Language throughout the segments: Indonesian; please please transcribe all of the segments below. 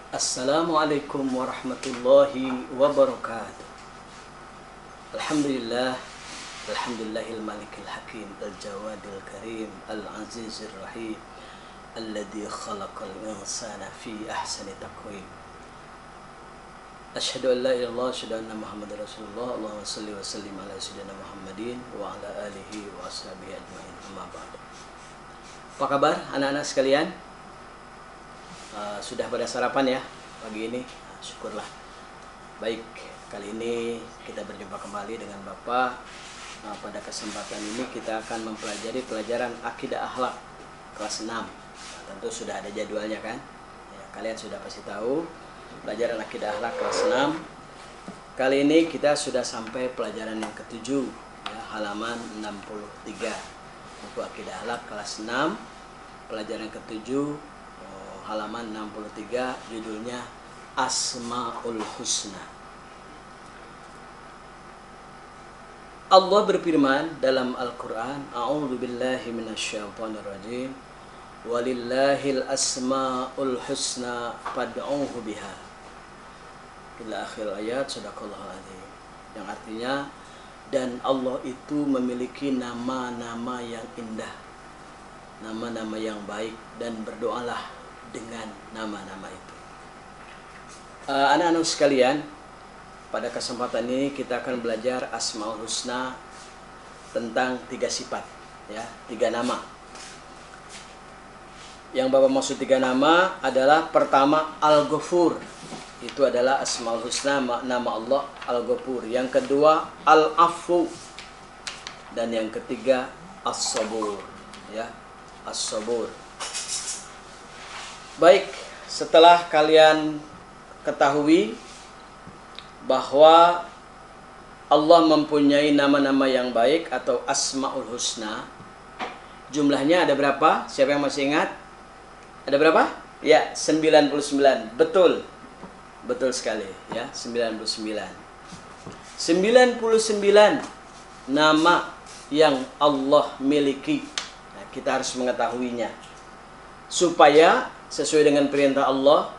Assalamualaikum warahmatullahi wabarakatuh. Alhamdulillah, alhamdulillahil malikil hakim, al-jawadil karim, al-azizir rahim, alladhi khalaqal insana fi ahsani taqwim. Asyhadu an la ilaha illallah, asyhadu anna Muhammadar Rasulullah. Allahumma shalli wa sallim ala sayyidina Muhammadin wa ala alihi wa ashabihi ajmain. Amma ba'd. Apa kabar anak-anak sekalian? Sudah pada sarapan ya pagi ini? Syukurlah. Baik, kali ini kita berjumpa kembali dengan Bapak. Pada kesempatan ini kita akan mempelajari pelajaran akidah akhlak kelas 6. Tentu sudah ada jadwalnya kan? Ya, kalian sudah pasti tahu pelajaran akidah akhlak kelas 6. Kali ini kita sudah sampai pelajaran yang ke-7 ya, halaman 63. Buku akidah akhlak kelas 6, pelajaran ke-7, halaman 63, judulnya Asmaul Husna. Allah berfirman dalam Al-Quran, A'udzubillahi minasyaitonirrajim, walillahil asmaul husna fad'uhu biha, ila akhir ayat. Shadaqallahul adzim. Yang artinya, dan Allah itu memiliki nama-nama yang indah, nama-nama yang baik, dan berdoalah dengan nama-nama itu. Anak-anak sekalian, pada kesempatan ini kita akan belajar Asmaul Husna tentang 3 sifat ya, 3 nama. Yang Bapak maksud 3 nama adalah pertama Al-Ghafur. Itu adalah Asmaul Husna, nama Allah Al-Ghafur. Yang kedua Al-Afu, dan yang ketiga As-Sabur ya, As-Sabur. Baik, setelah kalian ketahui bahwa Allah mempunyai nama-nama yang baik atau Asmaul Husna, jumlahnya ada berapa? Siapa yang masih ingat? Ada berapa? Ya, 99. Betul. Betul sekali ya, 99. 99 nama yang Allah miliki. Nah, kita harus mengetahuinya supaya sesuai dengan perintah Allah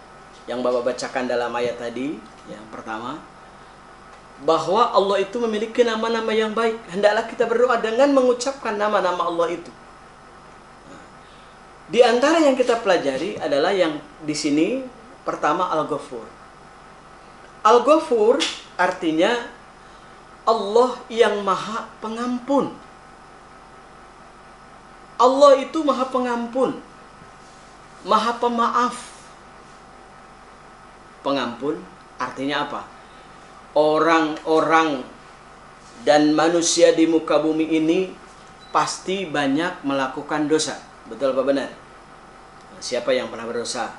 yang Bapak bacakan dalam ayat tadi, yang pertama, bahwa Allah itu memiliki nama-nama yang baik. Hendaklah kita berdoa dengan mengucapkan nama-nama Allah itu. Di antara yang kita pelajari adalah yang di sini pertama Al-Ghafur. Al-Ghafur artinya Allah yang Maha Pengampun. Allah itu Maha Pengampun, Maha Pemaaf. Pengampun artinya apa? Orang-orang dan manusia di muka bumi ini pasti banyak melakukan dosa. Betul apa benar? Siapa yang pernah berdosa?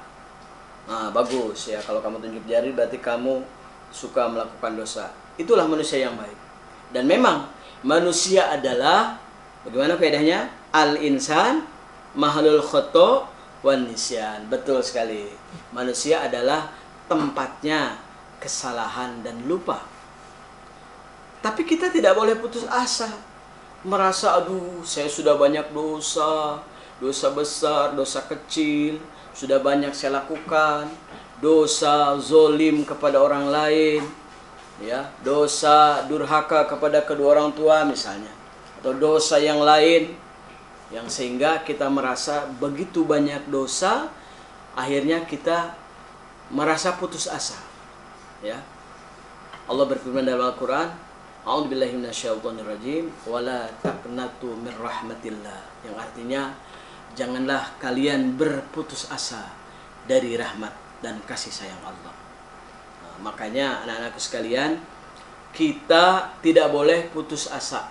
Nah, bagus ya, kalau kamu tunjuk jari berarti kamu suka melakukan dosa. Itulah manusia yang baik. Dan memang manusia adalah, bagaimana kaidahnya? Al-insan mahalul khoto wan nisyan. Betul sekali. Manusia adalah tempatnya kesalahan dan lupa. Tapi kita tidak boleh putus asa. Merasa, aduh, saya sudah banyak dosa. Dosa besar, dosa kecil, sudah banyak saya lakukan. Dosa zolim kepada orang lain, ya, dosa durhaka kepada kedua orang tua misalnya, atau dosa yang lain, yang sehingga kita merasa begitu banyak dosa, akhirnya kita merasa putus asa ya. Allah berfirman dalam Al-Quran, A'udzubillahi minasyaitonirrajim, wala taqnatu min rahmatillah, yang artinya janganlah kalian berputus asa dari rahmat dan kasih sayang Allah. Nah, makanya anak-anakku sekalian, kita tidak boleh putus asa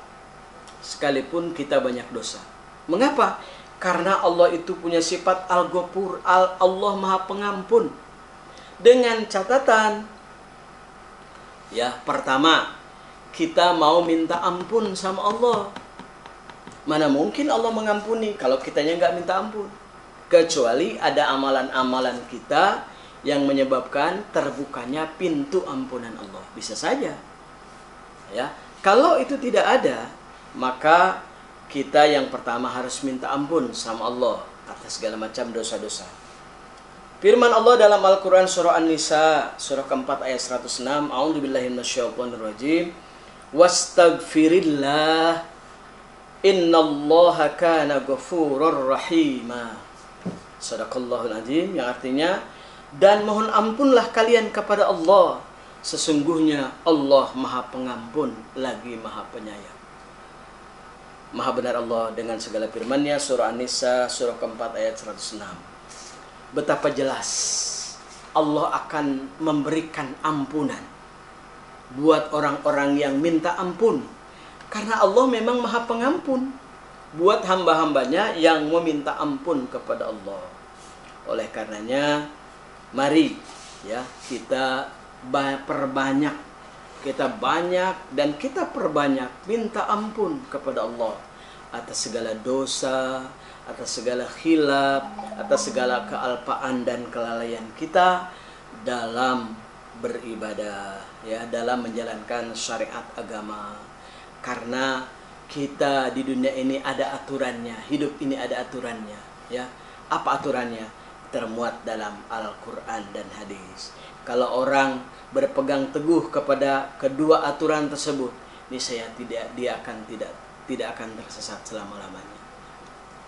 sekalipun kita banyak dosa. Mengapa? Karena Allah itu punya sifat Al-Ghafur, Allah Maha Pengampun. Dengan catatan ya, pertama, kita mau minta ampun sama Allah. Mana mungkin Allah mengampuni kalau kitanya nggak minta ampun? Kecuali ada amalan-amalan kita yang menyebabkan terbukanya pintu ampunan Allah. Bisa saja ya. Kalau itu tidak ada, maka kita yang pertama harus minta ampun sama Allah atas segala macam dosa-dosa. Firman Allah dalam Al-Quran surah An-Nisa surah keempat ayat 106. A'udzubillahi minasyaitonirrajim. Wastaghfirillah innallaha kana ghafurur rahima. Shadaqallahul azim, yang artinya, dan mohon ampunlah kalian kepada Allah, sesungguhnya Allah Maha Pengampun lagi Maha Penyayang. Maha benar Allah dengan segala firman-Nya, surah An-Nisa surah keempat ayat 106. Betapa jelas Allah akan memberikan ampunan buat orang-orang yang minta ampun, karena Allah memang Maha Pengampun buat hamba-hambanya yang meminta ampun kepada Allah. Oleh karenanya, mari ya kita perbanyak, kita perbanyak minta ampun kepada Allah atas segala dosa, atas segala khilaf, atas segala kealpaan dan kelalaian kita dalam beribadah, ya, dalam menjalankan syariat agama. Karena kita di dunia ini ada aturannya, hidup ini ada aturannya, ya. Apa aturannya? Termuat dalam Al-Quran dan hadis. Kalau orang berpegang teguh kepada kedua aturan tersebut, niscaya dia akan tidak akan tersesat selama-lamanya.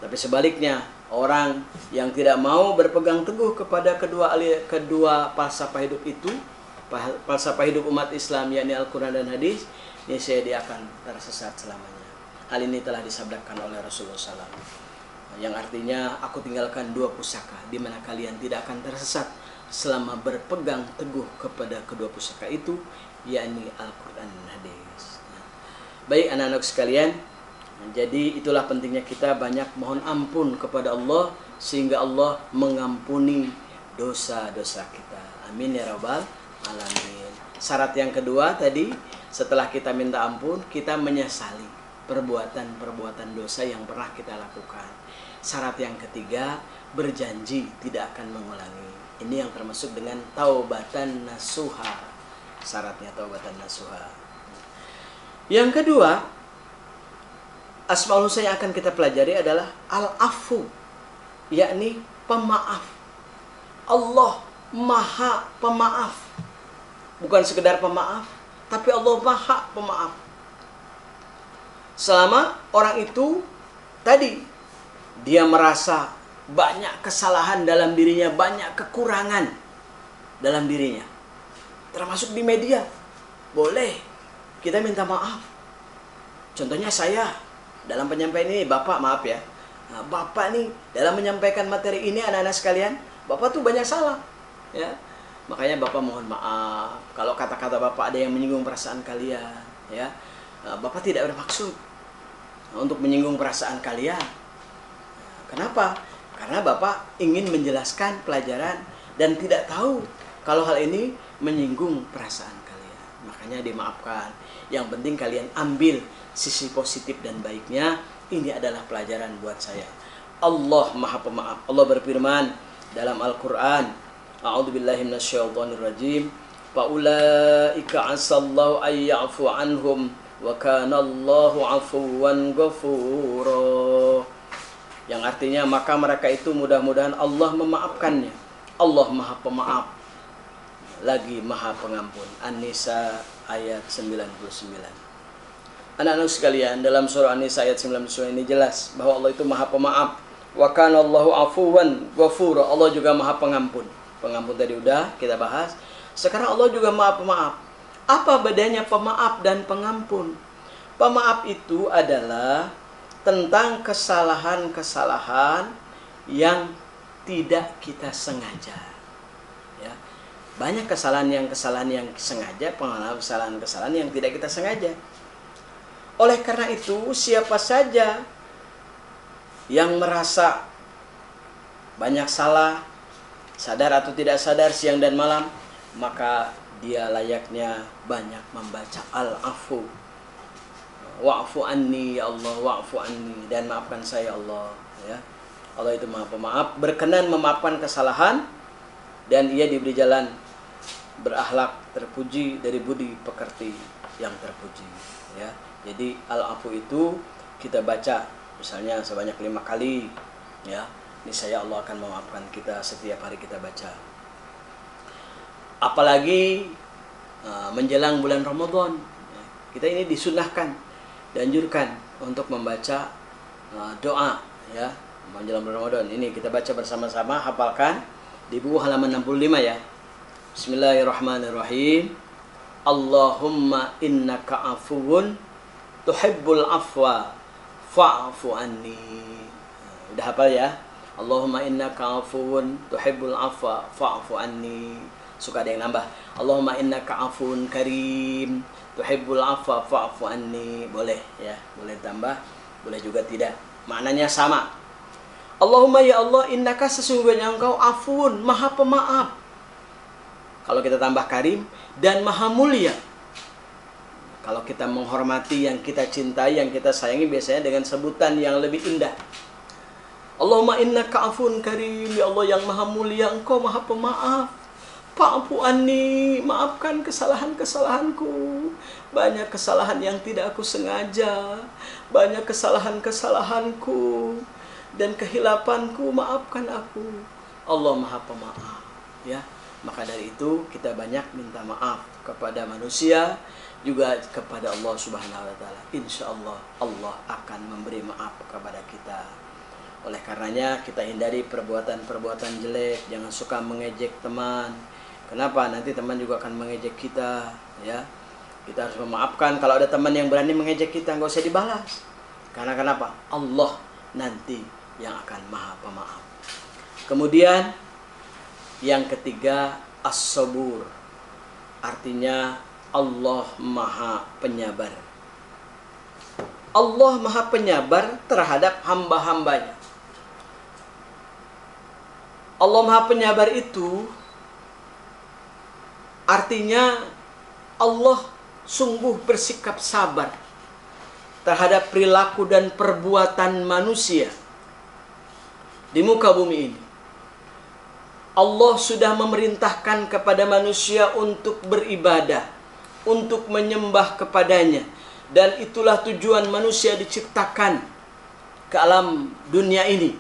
Tapi sebaliknya, orang yang tidak mau berpegang teguh kepada kedua falsafah hidup itu, falsafah hidup umat Islam, yakni Al-Quran dan hadis, niscaya dia akan tersesat selamanya. Hal ini telah disabdakan oleh Rasulullah SAW, yang artinya, aku tinggalkan dua pusaka di mana kalian tidak akan tersesat selama berpegang teguh kepada kedua pusaka itu, yakni Al-Quran dan hadis. Baik anak-anak sekalian, jadi itulah pentingnya kita banyak mohon ampun kepada Allah, sehingga Allah mengampuni dosa-dosa kita. Amin ya rabbal alamin. Syarat yang kedua tadi, setelah kita minta ampun, kita menyesali perbuatan-perbuatan dosa yang pernah kita lakukan. Syarat yang ketiga, berjanji tidak akan mengulangi. Ini yang termasuk dengan taubatan nasuha. Syaratnya taubatan nasuha. Yang kedua, Asmaul Husna yang akan kita pelajari adalah Al-Afu, yakni pemaaf. Allah Maha Pemaaf. Bukan sekedar pemaaf, tapi Allah Maha Pemaaf. Selama orang itu tadi dia merasa banyak kesalahan dalam dirinya, banyak kekurangan dalam dirinya, termasuk di media, boleh kita minta maaf. Contohnya saya dalam penyampaian ini, Bapak maaf ya, Bapak nih dalam menyampaikan materi ini, anak-anak sekalian, Bapak tuh banyak salah, ya. Makanya Bapak mohon maaf kalau kata-kata Bapak ada yang menyinggung perasaan kalian, ya. Bapak tidak bermaksud untuk menyinggung perasaan kalian. Kenapa? Karena Bapak ingin menjelaskan pelajaran dan tidak tahu kalau hal ini menyinggung perasaan kalian. Makanya dimaafkan. Yang penting kalian ambil sisi positif dan baiknya. Ini adalah pelajaran buat saya. Allah Maha Pemaaf. Allah berfirman dalam Al-Quran, A'udzubillahi minasyaitonirrajim. Faulaika asallahu ayya'fu anhum wa kana Allahu 'afuwan ghafura. Yang artinya, maka mereka itu mudah-mudahan Allah memaafkannya. Allah Maha Pemaaf lagi Maha Pengampun. An-Nisa ayat 99. Anak-anak sekalian, dalam surah An-Nisa ayat 99 ini jelas bahwa Allah itu Maha Pemaaf. Wa kana Allahu 'afuwan ghafura. Allah juga Maha Pengampun. Pengampun tadi udah kita bahas. Sekarang Allah juga Maha Pemaaf. Apa bedanya pemaaf dan pengampun? Pemaaf itu adalah tentang kesalahan-kesalahan yang tidak kita sengaja, ya. Banyak kesalahan yang sengaja, kesalahan yang tidak kita sengaja. Oleh karena itu, siapa saja yang merasa banyak salah, sadar atau tidak sadar, siang dan malam, maka dia layaknya banyak membaca Al-Afu. Wa'fu anni ya Allah, wa'fu anni, dan maafkan saya Allah, ya. Allah itu Maha Pemaaf, berkenan memaafkan kesalahan, dan Ia diberi jalan berakhlak terpuji dari budi pekerti yang terpuji, ya. Jadi Al-Afu itu kita baca misalnya sebanyak 5 kali, ya. niscaya Allah akan memaafkan kita setiap hari kita baca. Apalagi menjelang bulan Ramadan, kita ini disunahkan, dianjurkan untuk membaca doa ya menjelang bulan Ramadan. Ini kita baca bersama-sama, hafalkan di buku halaman 65 ya. Bismillahirrahmanirrahim. Allahumma innaka afuwun tuhibbul afwa fa'fu anni. Udah hafal ya? Allahumma innaka afuwun tuhibbul afwa fa'fu anni. Suka ada yang nambah. Allahumma innaka afuwun karim tuhibbul afwa fa'fu anni. Boleh ya, boleh tambah, boleh juga tidak. Maknanya sama. Allahumma ya Allah, innaka sesungguhnya engkau afuwun, maha pemaaf. Kalau kita tambah karim, dan maha mulia. Kalau kita menghormati yang kita cintai, yang kita sayangi, biasanya dengan sebutan yang lebih indah. Allahumma innaka afuwun karim, ya Allah yang maha mulia, engkau maha pemaaf. Fa'fu anni, maafkan kesalahan-kesalahanku. Banyak kesalahan yang tidak aku sengaja, banyak kesalahan-kesalahanku dan kehilapanku, maafkan aku. Allah maha pemaaf ya. Maka dari itu kita banyak minta maaf kepada manusia, juga kepada Allah Subhanahu wa taala. Insyaallah Allah akan memberi maaf kepada kita. Oleh karenanya kita hindari perbuatan-perbuatan jelek, jangan suka mengejek teman. Kenapa? Nanti teman juga akan mengejek kita ya. Kita harus memaafkan. Kalau ada teman yang berani mengejek kita, nggak usah dibalas. Karena kenapa? Allah nanti yang akan maha pemaaf. Kemudian yang ketiga, as-sabur. Artinya Allah maha penyabar. Allah maha penyabar terhadap hamba-hambanya. Allah maha penyabar itu artinya Allah sungguh bersikap sabar terhadap perilaku dan perbuatan manusia di muka bumi ini. Allah sudah memerintahkan kepada manusia untuk beribadah, untuk menyembah kepadanya. Dan itulah tujuan manusia diciptakan ke alam dunia ini.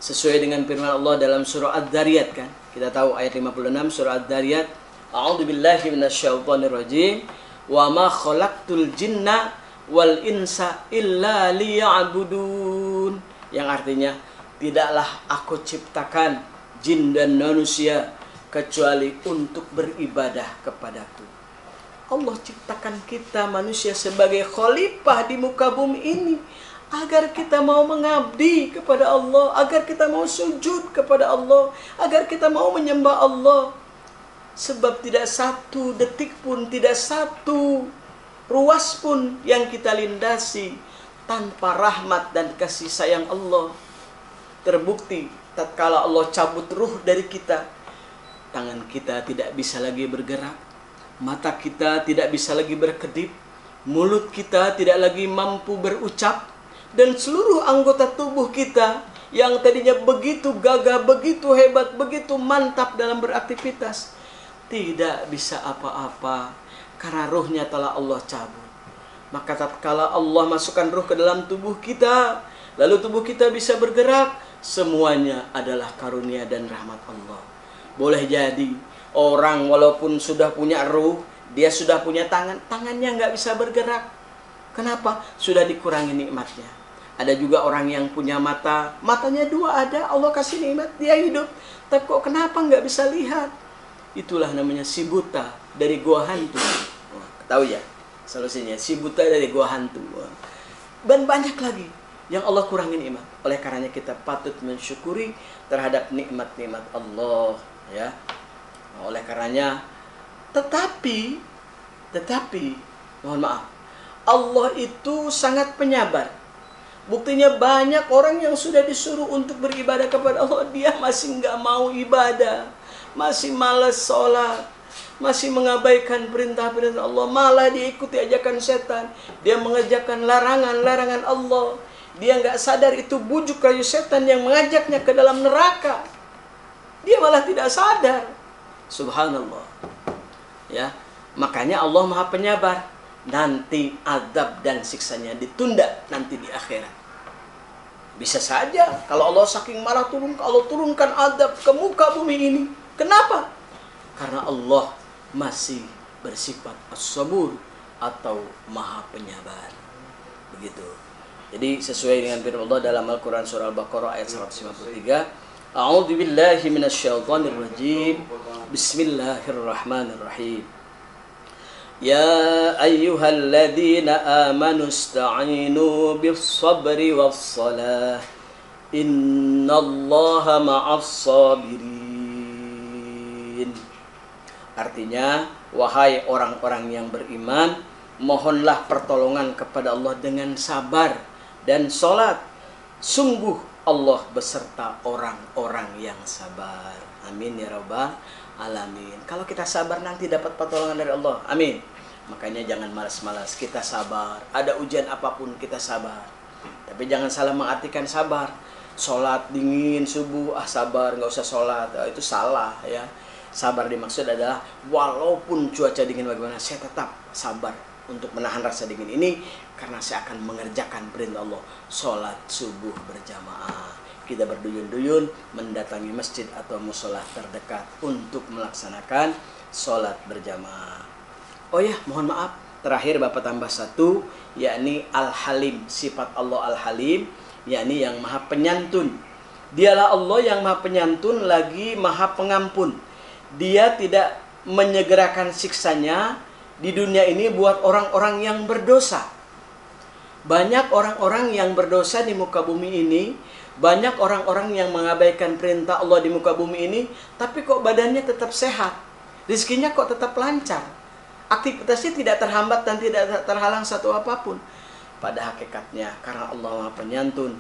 Sesuai dengan firman Allah dalam surah Ad-Dariyat kan. Kita tahu ayat 56 surah Ad-Dariyat. A'udzubillahi minasyaitonirrajim. Wa ma khalaqtul jinna wal insa illa liya'budun. Yang artinya, tidaklah aku ciptakan jin dan manusia kecuali untuk beribadah kepadaku. Allah ciptakan kita manusia sebagai khalifah di muka bumi ini agar kita mau mengabdi kepada Allah, agar kita mau sujud kepada Allah, agar kita mau menyembah Allah. Sebab tidak satu detik pun, tidak satu ruas pun yang kita lintasi tanpa rahmat dan kasih sayang Allah. Terbukti tatkala Allah cabut ruh dari kita, tangan kita tidak bisa lagi bergerak, mata kita tidak bisa lagi berkedip, mulut kita tidak lagi mampu berucap, dan seluruh anggota tubuh kita yang tadinya begitu gagah, begitu hebat, begitu mantap dalam beraktivitas, tidak bisa apa-apa karena ruhnya telah Allah cabut. Maka tatkala Allah masukkan ruh ke dalam tubuh kita, lalu tubuh kita bisa bergerak, semuanya adalah karunia dan rahmat Allah. Boleh jadi orang walaupun sudah punya ruh, dia sudah punya tangan, tangannya nggak bisa bergerak. Kenapa? Sudah dikurangi nikmatnya. Ada juga orang yang punya mata, matanya dua ada, Allah kasih nikmat, dia hidup. Tapi kok kenapa nggak bisa lihat? Itulah namanya si buta dari gua hantu. Tahu ya solusinya, si buta dari gua hantu. Dan banyak lagi yang Allah kurangi nikmat. Oleh karenanya kita patut mensyukuri terhadap nikmat-nikmat Allah ya. Oleh karenanya tetapi mohon maaf, Allah itu sangat penyabar. Buktinya banyak orang yang sudah disuruh untuk beribadah kepada Allah, dia masih nggak mau ibadah, masih malas sholat, masih mengabaikan perintah-perintah Allah, malah dia ikuti ajakan setan, dia mengerjakan larangan-larangan Allah. Dia nggak sadar itu bujuk rayu setan yang mengajaknya ke dalam neraka. Dia malah tidak sadar. Subhanallah. Ya, makanya Allah Maha Penyabar. Nanti azab dan siksanya ditunda nanti di akhirat. Bisa saja kalau Allah saking marah Allah turunkan azab ke muka bumi ini. Kenapa? Karena Allah masih bersifat as-sabur atau maha penyabar. Begitu. Jadi sesuai dengan firman Allah dalam Al-Quran surah Al-Baqarah ayat 153. A'udzu billahi minasyaitonir rajim. Bismillahirrahmanirrahim. Ya ayyuhalladzina amanu ista'inu bis-sabri was-salah. Innallaha ma'as sabirin. Artinya, wahai orang-orang yang beriman, mohonlah pertolongan kepada Allah dengan sabar dan sholat. Sungguh Allah beserta orang-orang yang sabar. Amin ya rabbal alamin. Kalau kita sabar nanti dapat pertolongan dari Allah. Amin. Makanya jangan malas-malas, kita sabar. Ada ujian apapun kita sabar. Tapi jangan salah mengartikan sabar. Sholat dingin subuh, sabar nggak usah sholat. Itu salah ya. Sabar dimaksud adalah walaupun cuaca dingin bagaimana, saya tetap sabar untuk menahan rasa dingin ini karena saya akan mengerjakan perintah Allah. Sholat subuh berjamaah. Kita berduyun-duyun mendatangi masjid atau musola terdekat untuk melaksanakan sholat berjamaah. Oh ya, mohon maaf. Terakhir Bapak tambah satu, yakni Al-Halim. Sifat Allah Al-Halim, yakni yang maha penyantun. Dialah Allah yang maha penyantun lagi maha pengampun. Dia tidak menyegerakan siksanya di dunia ini buat orang-orang yang berdosa. Banyak orang-orang yang berdosa di muka bumi ini. Banyak orang-orang yang mengabaikan perintah Allah di muka bumi ini, tapi kok badannya tetap sehat, rezekinya kok tetap lancar, aktivitasnya tidak terhambat dan tidak terhalang satu apapun. Pada hakikatnya, karena Allah Maha Penyantun,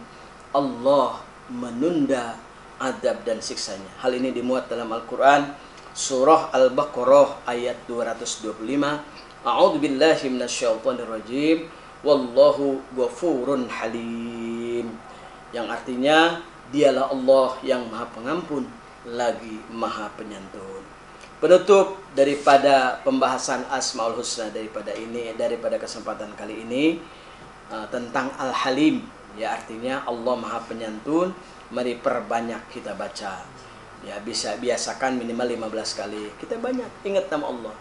Allah menunda azab dan siksanya. Hal ini dimuat dalam Al-Quran, surah Al-Baqarah ayat 225. A'udzu billahi minasyaitonir rajim. Wallahu ghafurun halim. Yang artinya dialah Allah yang maha pengampun lagi maha penyantun. Penutup daripada pembahasan Asmaul Husna daripada kesempatan kali ini tentang Al-Halim, ya artinya Allah maha penyantun. Mari perbanyak kita baca. Ya, bisa biasakan minimal 15 kali. Kita banyak ingat nama Allah.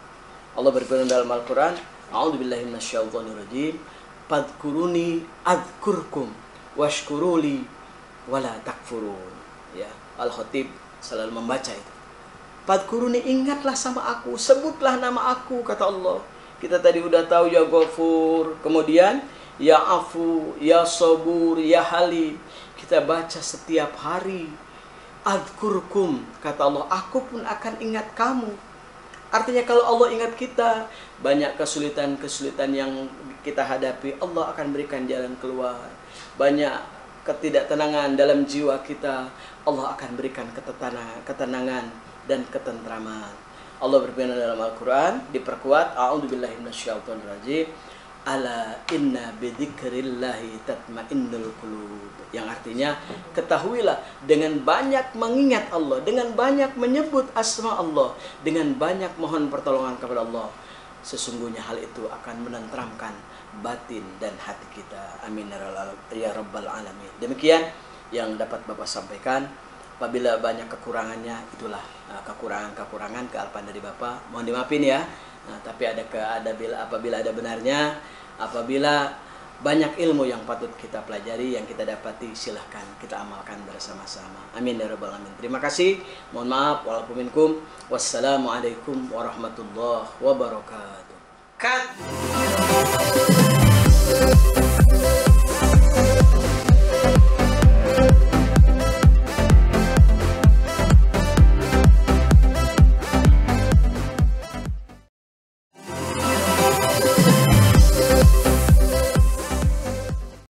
Allah berfirman dalam Al-Quran, A'udzubillahi minasyaitonirrajim. Fadhkuruni adzkurkum washkuruli wala takfurun. Ya, Al-Khatib selalu membaca itu. Fadhkuruni, ingatlah sama aku, sebutlah nama aku, kata Allah. Kita tadi udah tahu ya Ghafur, kemudian ya Afu, ya Sabur, ya Halim. Kita baca setiap hari. Adzkurkum, kata Allah, aku pun akan ingat kamu. Artinya kalau Allah ingat kita, banyak kesulitan-kesulitan yang kita hadapi, Allah akan berikan jalan keluar. Banyak ketidaktenangan dalam jiwa kita, Allah akan berikan ketenangan dan ketentraman. Allah berfirman dalam Al-Quran, diperkuat, A'udzubillahi minasyaitonirrajim. Ala inna bidzikrillahi tatmainnul qulub. Yang artinya, ketahuilah dengan banyak mengingat Allah, dengan banyak menyebut asma Allah, dengan banyak mohon pertolongan kepada Allah, sesungguhnya hal itu akan menenteramkan batin dan hati kita. Amin ya rabbal alamin. Demikian yang dapat Bapak sampaikan. Apabila banyak kekurangannya, itulah kekurangan-kekurangan kealpaan dari Bapak. Mohon dimaafin ya. Tapi apabila ada benarnya, apabila banyak ilmu yang patut kita pelajari, yang kita dapati, silahkan kita amalkan bersama-sama. Amin ya rabbal alamin. Terima kasih. Mohon maaf. Walaupun minkum. Wassalamualaikum warahmatullahi wabarakatuh. Cut.